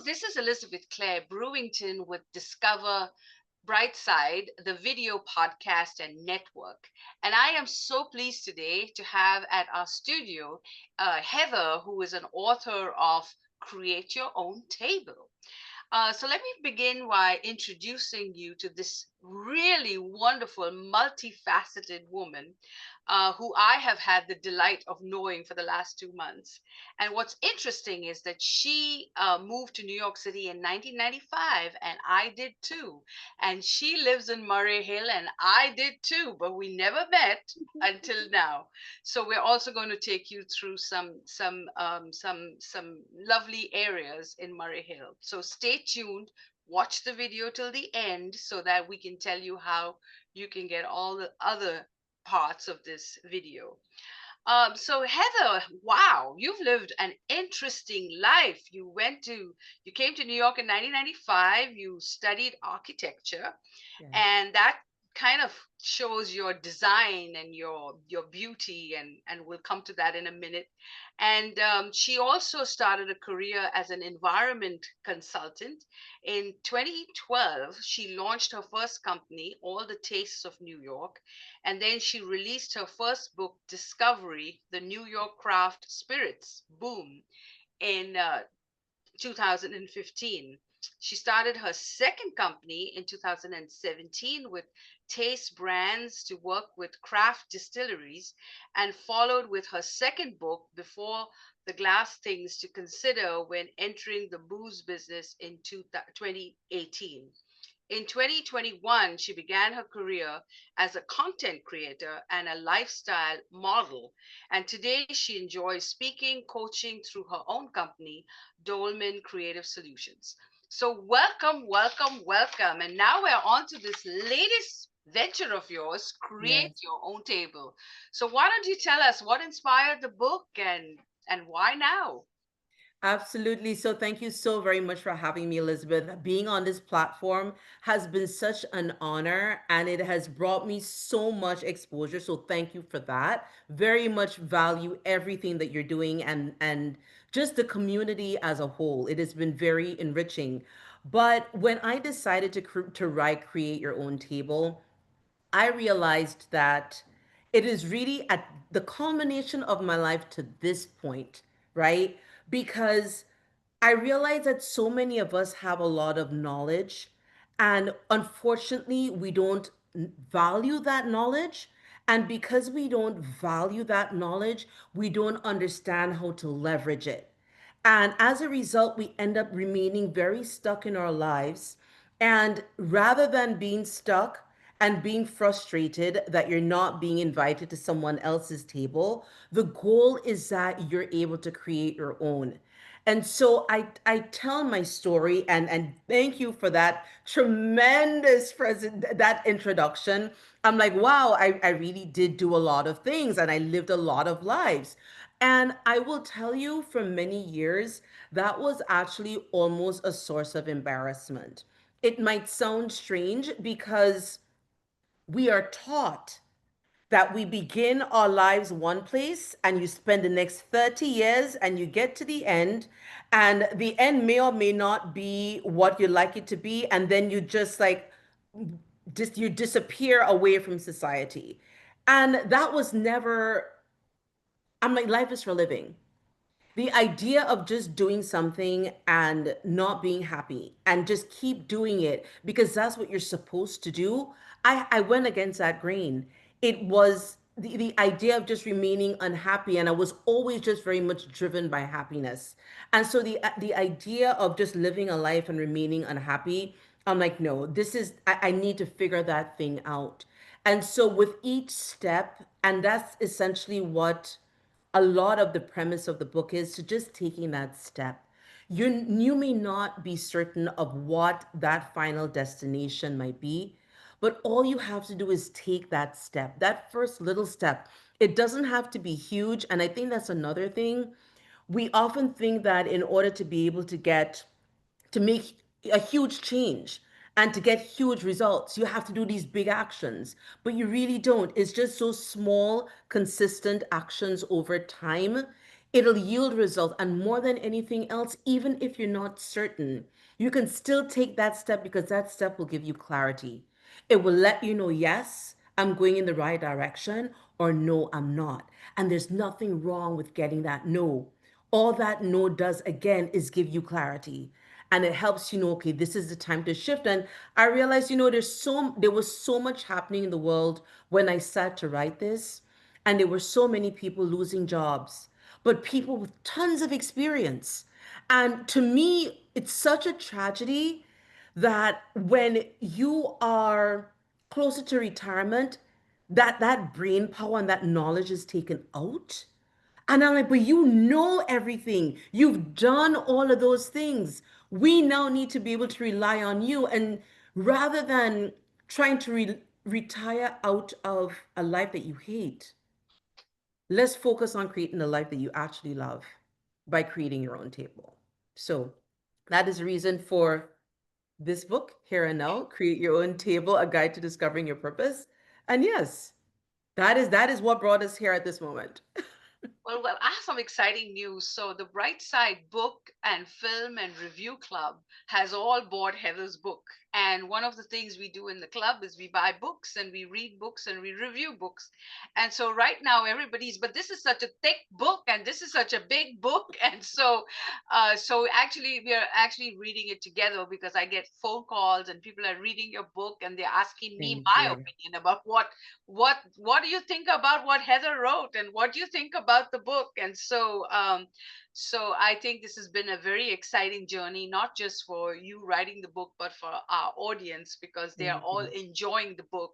this is Elizabeth Clare Brewington with Discover Brightside, the video podcast and network. And I am so pleased today to have at our studio Heather, who is an author of Create Your Own Table. So let me begin by introducing you to this really wonderful, multifaceted woman who I have had the delight of knowing for the last 2 months. And what's interesting is that she moved to New York City in 1995, and I did too. And she lives in Murray Hill, and I did too, but we never met until now. So we're also going to take you through some lovely areas in Murray Hill. So stay tuned, watch the video till the end so that we can tell you how you can get all the other parts of this video. So Heather, wow, you've lived an interesting life. You came to New York in 1995. You studied architecture, Yes. and that kind of shows your design and your beauty, and we'll come to that in a minute. And she also started a career as an environment consultant. In 2012 she launched her first company, All the Tastes of New York, and then she released her first book, Discovery: The New York Craft Spirits Boom, in 2015. She started her second company in 2017 with Taste Brands to work with craft distilleries, and followed with her second book, Before the Glass: Things to Consider When Entering the Booze Business, in 2018. In 2021, she began her career as a content creator and a lifestyle model. And today she enjoys speaking, coaching through her own company, Dolman Creative Solutions. So, welcome, welcome, welcome. And now we're on to this latest venture of yours, Create Yes. Your Own Table. So, why don't you tell us what inspired the book, and why now? Absolutely. So thank you so very much for having me, Elizabeth. Being on this platform has been such an honor and it has brought me so much exposure. So thank you for that. Very much value everything that you're doing and just the community as a whole. It has been very enriching. But when I decided to write Create Your Own Table, I realized that it is really at the culmination of my life to this point, right? Because I realize that so many of us have a lot of knowledge, and unfortunately, we don't value that knowledge. And because we don't value that knowledge, we don't understand how to leverage it. And as a result, we end up remaining very stuck in our lives. And rather than being stuck and being frustrated that you're not being invited to someone else's table, the goal is that you're able to create your own. And so I tell my story, and thank you for that tremendous present that introduction. I'm like, wow, I really did do a lot of things and I lived a lot of lives. And I will tell you, for many years, that was actually almost a source of embarrassment. It might sound strange because we are taught that we begin our lives one place and you spend the next 30 years and you get to the end, and the end may or may not be what you like it to be, and then you just like you disappear away from society. And that was never, I'm like, life is for living. The idea of just doing something and not being happy and just keep doing it because that's what you're supposed to do, I went against that grain. It was the idea of just remaining unhappy, and I was always just very much driven by happiness. And so the idea of just living a life and remaining unhappy, I'm like, no, this is, I need to figure that thing out. And so with each step, and that's essentially what a lot of the premise of the book is, to just taking that step. You may not be certain of what that final destination might be, but all you have to do is take that step, that first little step. It doesn't have to be huge. And I think that's another thing. We often think that in order to be able to make a huge change and to get huge results, you have to do these big actions. But you really don't. It's just so small, consistent actions over time. it'll yield results. And more than anything else, even if you're not certain, you can still take that step because that step will give you clarity. It will let you know, yes, I'm going in the right direction, or no, I'm not. And there's nothing wrong with getting that no. All that no does again is give you clarity. And it helps you know, okay, this is the time to shift. And I realized, there was so much happening in the world when I sat to write this, and there were so many people losing jobs, but people with tons of experience. And to me, it's such a tragedy that when you are closer to retirement, that brain power and that knowledge is taken out. And I'm like, but you know everything. You've done all of those things. We now need to be able to rely on you. And rather than trying to retire out of a life that you hate, let's focus on creating the life that you actually love by creating your own table. So that is the reason for this book, Here and Now, Create Your Own Table, A Guide to Discovering Your Purpose. And yes, that is what brought us here at this moment. Well, I have some exciting news. So the Brightside Book and Film and Review Club has all bought Heather's book. And one of the things we do in the club is we buy books and we read books and we review books. And so right now everybody's, but this is such a thick book and this is such a big book. And so actually we are actually reading it together because I get phone calls and people are reading your book and they're asking me Thank my you. opinion about what do you think about what Heather wrote and what do you think about the book. And so I think this has been a very exciting journey, not just for you writing the book but for our audience because they are Thank all you. enjoying the book.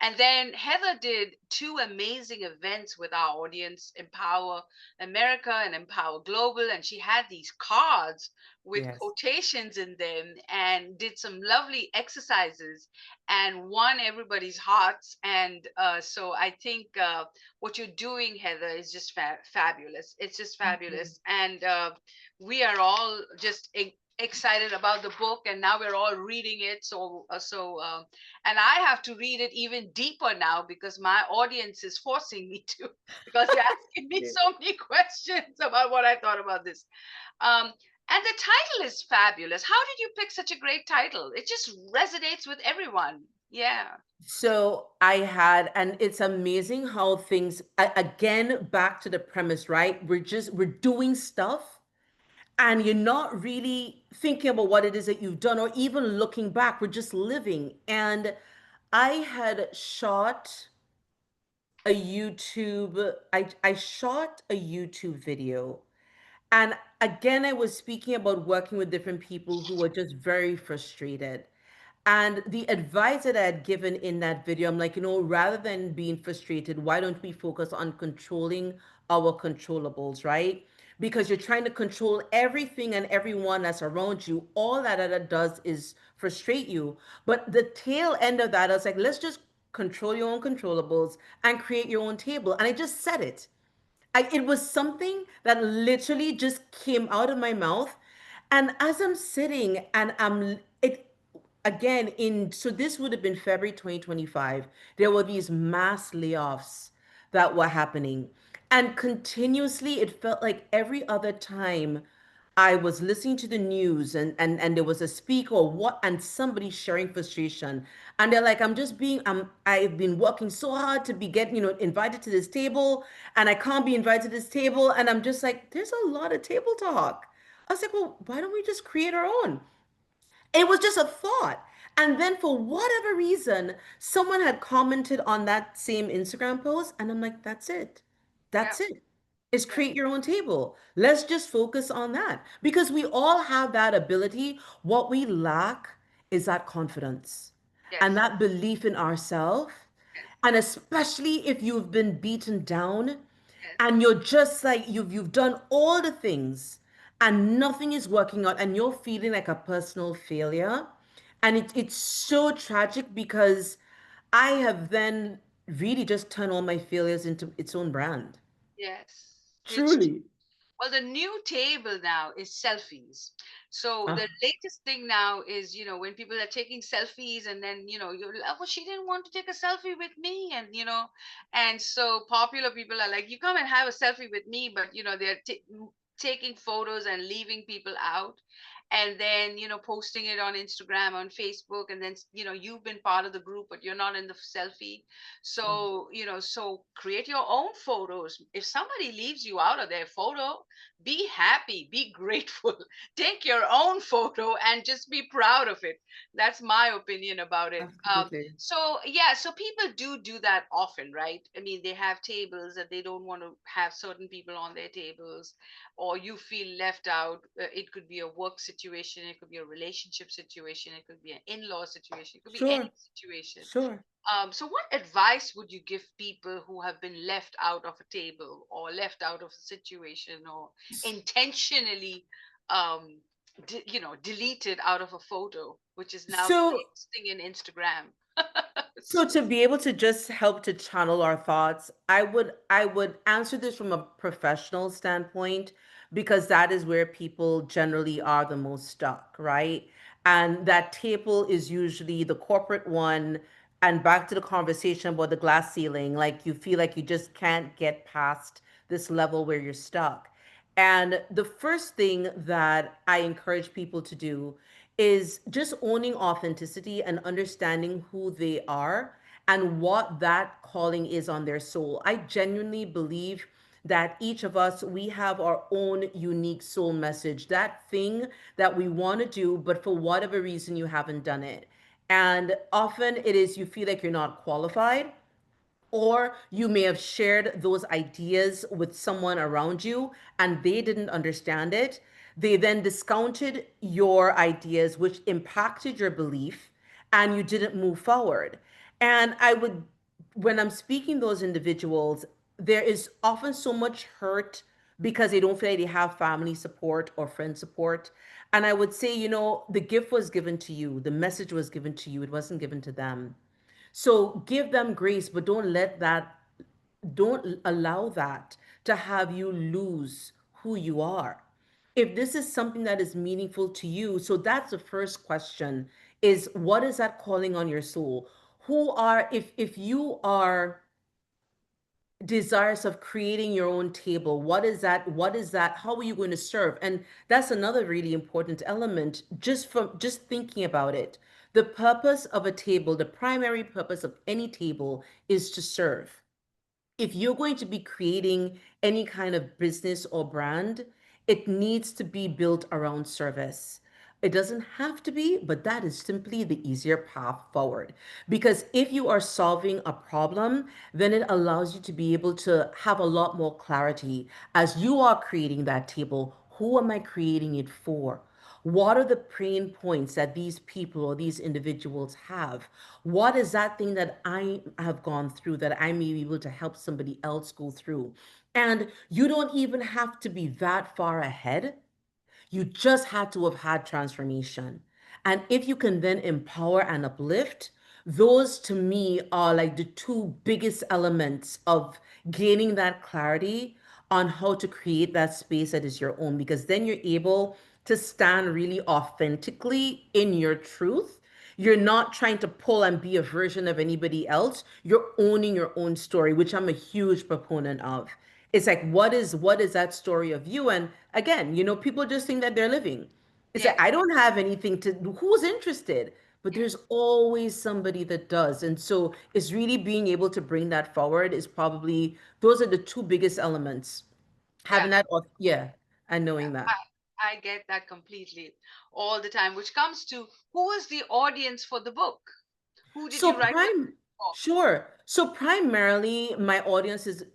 And then Heather did two amazing events with our audience, Empower America and Empower Global, and she had these cards with Yes. quotations in them and did some lovely exercises and won everybody's hearts. And so I think what you're doing, Heather, is just fabulous. It's just Thank you. fabulous. And we are all just excited about the book, and now we're all reading it. And I have to read it even deeper now because my audience is forcing me to, because they're asking me so many questions about what I thought about this. Um, and the title is fabulous. How did you pick such a great title? It just resonates with everyone. Yeah. So I had, and it's amazing how things, again, back to the premise, right? We're doing stuff and you're not really thinking about what it is that you've done or even looking back. We're just living. And I had shot I shot a YouTube video. And again, I was speaking about working with different people who were just very frustrated. And the advice that I had given in that video, I'm like, rather than being frustrated, why don't we focus on controlling our controllables, right? Because you're trying to control everything and everyone that's around you. All that does is frustrate you. But the tail end of that, I was like, let's just control your own controllables and create your own table. And I just said it. It was something that literally just came out of my mouth. And as I'm sitting and again, so this would have been February 2025, there were these mass layoffs that were happening. And continuously, it felt like every other time I was listening to the news and there was a speaker or what and somebody sharing frustration. And they're like, I've been working so hard to be getting, invited to this table and I can't be invited to this table. And I'm just like, there's a lot of table talk. I was like, well, why don't we just create our own? It was just a thought. And then for whatever reason, someone had commented on that same Instagram post, and I'm like, that's it. Yeah. That's it. Is Yeah. create your own table. Let's just focus on that because we all have that ability. What we lack is that confidence and Yes. that belief in ourselves. Yes. And especially if you've been beaten down Yes. and you're just like you've done all the things and nothing is working out and you're feeling like a personal failure. And it's so tragic because I have then really just turned all my failures into its own brand. Yes. It's Truly. Well, the new table now is selfies. So Uh, the latest thing now is, when people are taking selfies and then, you're like, well, she didn't want to take a selfie with me. And so popular people are like, you come and have a selfie with me, but, they're taking photos and leaving people out. And then, posting it on Instagram, on Facebook. And then, you've been part of the group, but you're not in the selfie. So, so create your own photos. If somebody leaves you out of their photo, be happy, be grateful, take your own photo and just be proud of it. That's my opinion about it. Absolutely. So yeah, so people do that often, right? I mean, they have tables that they don't want to have certain people on their tables, or you feel left out. It could be a work situation, it could be a relationship situation, it could be an in-law situation, it could be Sure. any situation. Sure. So, what advice would you give people who have been left out of a table or left out of a situation or intentionally, deleted out of a photo, which is now the So latest thing in Instagram? So to be able to just help to channel our thoughts, I would answer this from a professional standpoint because that is where people generally are the most stuck, right? And that table is usually the corporate one. And back to the conversation about the glass ceiling, like you feel like you just can't get past this level where you're stuck. And the first thing that I encourage people to do is just owning authenticity and understanding who they are and what that calling is on their soul. I genuinely believe that each of us, we have our own unique soul message, that thing that we want to do, but for whatever reason, you haven't done it. And often it is you feel like you're not qualified, or you may have shared those ideas with someone around you and they didn't understand it. They then discounted your ideas, which impacted your belief, and you didn't move forward. And I would, when I'm speaking those individuals, there is often so much hurt because they don't feel like they have family support or friend support. And I would say, the gift was given to you, the message was given to you, it wasn't given to them. So give them grace, but don't allow that to have you lose who you are. If this is something that is meaningful to you, so that's the first question, is what is that calling on your soul? If you are desirous of creating your own table, what is that, how are you going to serve? And that's another really important element, just thinking about it. The purpose of a table, the primary purpose of any table, is to serve. If you're going to be creating any kind of business or brand, it needs to be built around service. It doesn't have to be, but that is simply the easier path forward. Because if you are solving a problem, then it allows you to be able to have a lot more clarity as you are creating that table. Who am I creating it for? What are the pain points that these people or these individuals have? What is that thing that I have gone through that I may be able to help somebody else go through? And you don't even have to be that far ahead. You just had to have had transformation. And if you can then empower and uplift, those to me are like the two biggest elements of gaining that clarity on how to create that space that is your own, because then you're able to stand really authentically in your truth. You're not trying to pull and be a version of anybody else. You're owning your own story, which I'm a huge proponent of. It's like, what is that story of you? And again, people just think that they're living. It's like, Yes, I don't have anything to, who's interested? But there's yes, always somebody that does. And so it's really being able to bring that forward is probably, those are the two biggest elements. yeah, Having that, yeah, and yeah. knowing that. I get that completely all the time, which comes to who is the audience for the book? Who did So you write the prime, book for? sure. So primarily, my audience is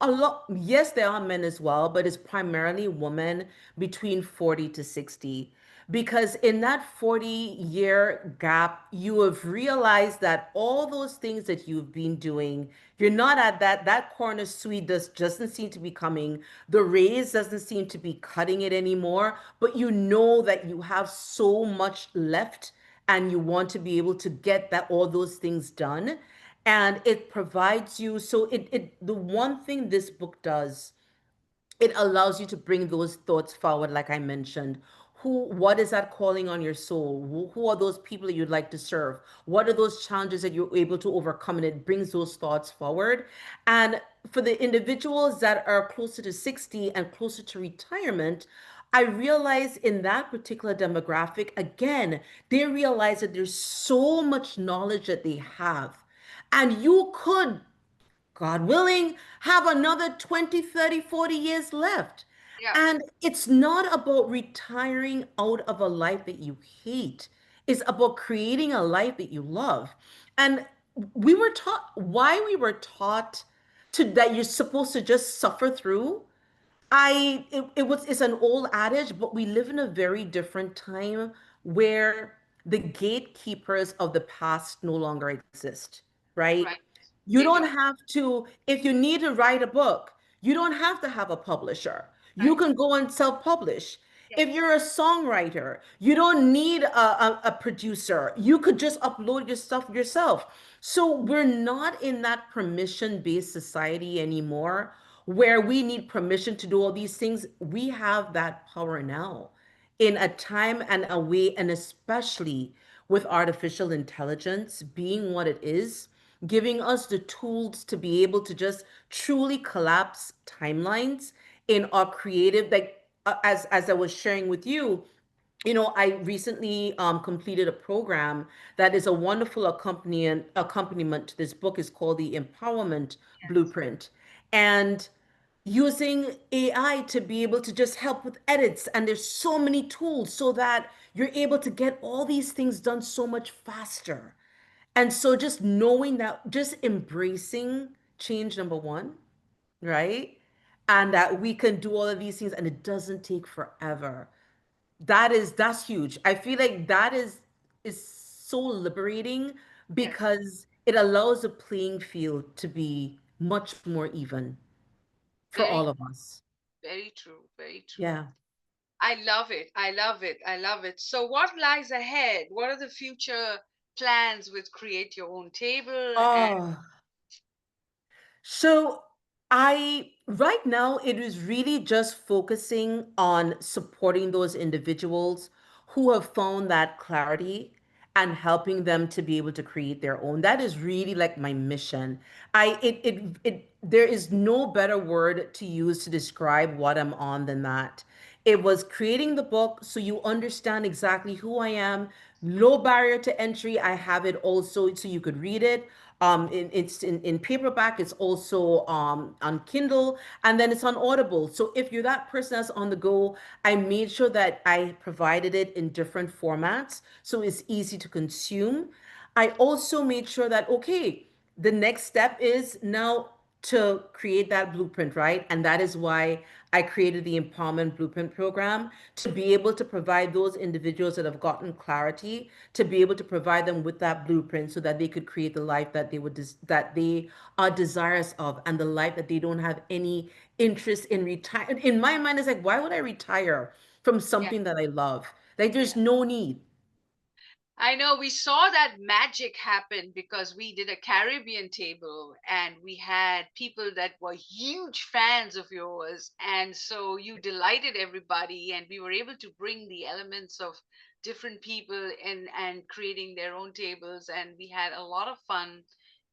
a lot. Yes, there are men as well, but it's primarily women between 40 to 60. Because in that 40-year gap, you have realized that all those things that you've been doing, you're not at that corner suite doesn't seem to be coming. The raise doesn't seem to be cutting it anymore, but you know that you have so much left and you want to be able to get that all those things done, and it provides you, so it the one thing this book does it allows you to bring those thoughts forward, like I mentioned. What is that calling on your soul? Who are those people that you'd like to serve? What are those challenges that you're able to overcome? And it brings those thoughts forward. And for the individuals that are closer to 60 and closer to retirement, I realize in that particular demographic, again, they realize that there's so much knowledge that they have. And you could, God willing, have another 20, 30, 40 years left. Yeah. And it's not about retiring out of a life that you hate. It's about creating a life that you love. And we were taught why we were taught to that you're supposed to just suffer through. It's an old adage, but we live in a very different time where the gatekeepers of the past no longer exist, right? Right. You They don't don't. have to, if you need to write a book, you don't have to have a publisher. You Right. can go and self-publish. If Yes. you're a songwriter, you don't need a producer. You could just upload your stuff yourself. So we're not in that permission-based society anymore where we need permission to do all these things. We have that power now in a time and a way, and especially with artificial intelligence being what it is, giving us the tools to be able to just truly collapse timelines in our creative, like as I was sharing with you, I recently completed a program that is a wonderful accompaniment to this book. Is called the Empowerment Yes. Blueprint, and using AI to be able to just help with edits. And there's so many tools so that you're able to get all these things done so much faster. And so just knowing that, just embracing change, number one, right? And that we can do all of these things and it doesn't take forever. That's huge. I feel like that is so liberating Yes. because it allows the playing field to be much more even for all Very, of us. very true. Very true. Yeah. I love it. I love it. I love it. So, what lies ahead? What are the future plans with Create Your Own Table? And Oh, so I right now it is really just focusing on supporting those individuals who have found that clarity and helping them to be able to create their own. That is really like my mission. There is no better word to use to describe what I'm on than that. It was creating the book so you understand exactly who I am. Low barrier to entry. I have it also so you could read it. It's in paperback. It's also on Kindle, and then it's on Audible. So if you're that person that's on the go, I made sure that I provided it in different formats so it's easy to consume. I also made sure that, okay, the next step is now to create that blueprint, right? And that is why I created the Empowerment Blueprint program to be able to provide those individuals that have gotten clarity, to be able to provide them with that blueprint so that they could create the life that that they are desirous of, and the life that they don't have any interest in retire. In my mind, it's like, why would I retire from yeah, something that I love? Like, yeah. there's no need. I know we saw that magic happen because we did a Caribbean table and we had people that were huge fans of yours. And so you delighted everybody, and we were able to bring the elements of different people in and creating their own tables. And we had a lot of fun,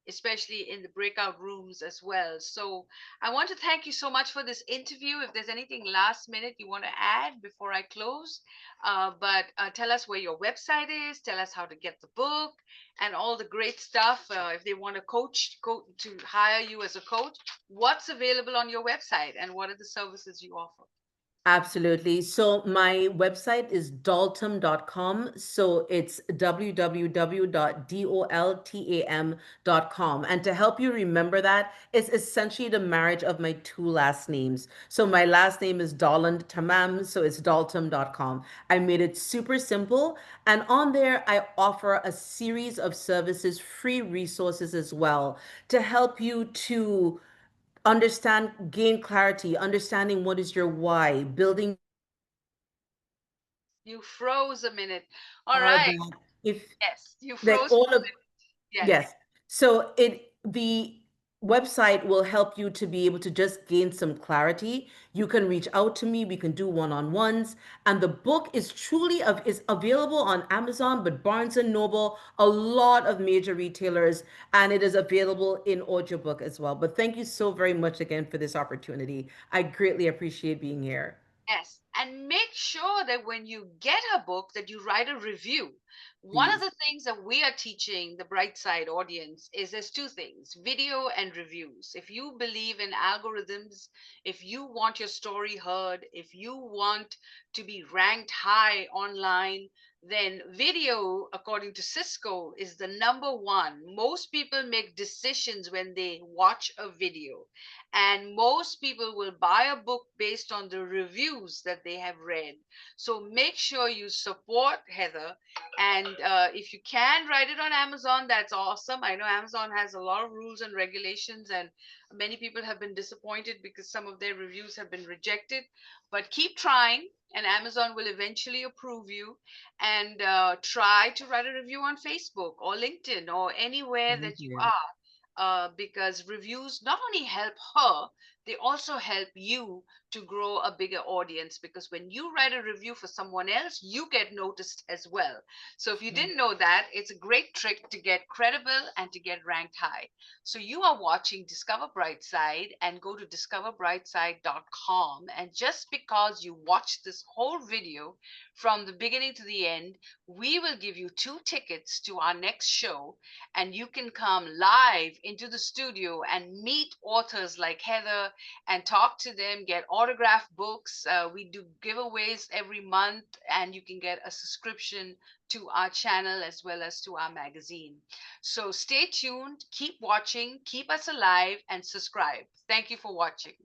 especially in the breakout rooms as well. So I want to thank you so much for this interview. If there's anything last minute you want to add before I close, but tell us where your website is, tell us how to get the book and all the great stuff. If they want to to hire you as a coach, what's available on your website and what are the services you offer? Absolutely. So my website is doltam.com. So it's www.doltam.com. And to help you remember that, it's essentially the marriage of my two last names. So my last name is Dolland Tamam. So it's doltam.com. I made it super simple. And on there, I offer a series of services, free resources as well, to help you to understand, gain clarity, understanding what is your why, building your brand, You froze a minute. All are right. that if Yes, you like froze all for a of minute. Yes. yes. So it the website will help you to be able to just gain some clarity. You can reach out to me. We can do one-on-ones. And the book is truly is available on Amazon, but Barnes and Noble, a lot of major retailers, and it is available in audiobook as well. But thank you so very much again for this opportunity. I greatly appreciate being here. Yes, and make sure that when you get a book that you write a review. One of Please. the things that we are teaching the Brightside audience is there's two things, video and reviews. If you believe in algorithms, if you want your story heard, if you want to be ranked high online, then video, according to Cisco, is the number one. Most people make decisions when they watch a video, and most people will buy a book based on the reviews that they have read. So make sure you support Heather. And if you can write it on Amazon, that's awesome. I know Amazon has a lot of rules and regulations, and many people have been disappointed because some of their reviews have been rejected. But keep trying, and Amazon will eventually approve you. And try to write a review on Facebook or LinkedIn or anywhere Thank that you you. are, because reviews not only help her, they also help you to grow a bigger audience. Because when you write a review for someone else, you get noticed as well. So if you didn't know that, it's a great trick to get credible and to get ranked high. So you are watching Discover Brightside, and go to discoverbrightside.com. And just because you watched this whole video from the beginning to the end, we will give you 2 tickets to our next show, and you can come live into the studio and meet authors like Heather and talk to them, get autographed books. We do giveaways every month, and you can get a subscription to our channel as well as to our magazine. So stay tuned, keep watching, keep us alive, and subscribe. Thank you for watching.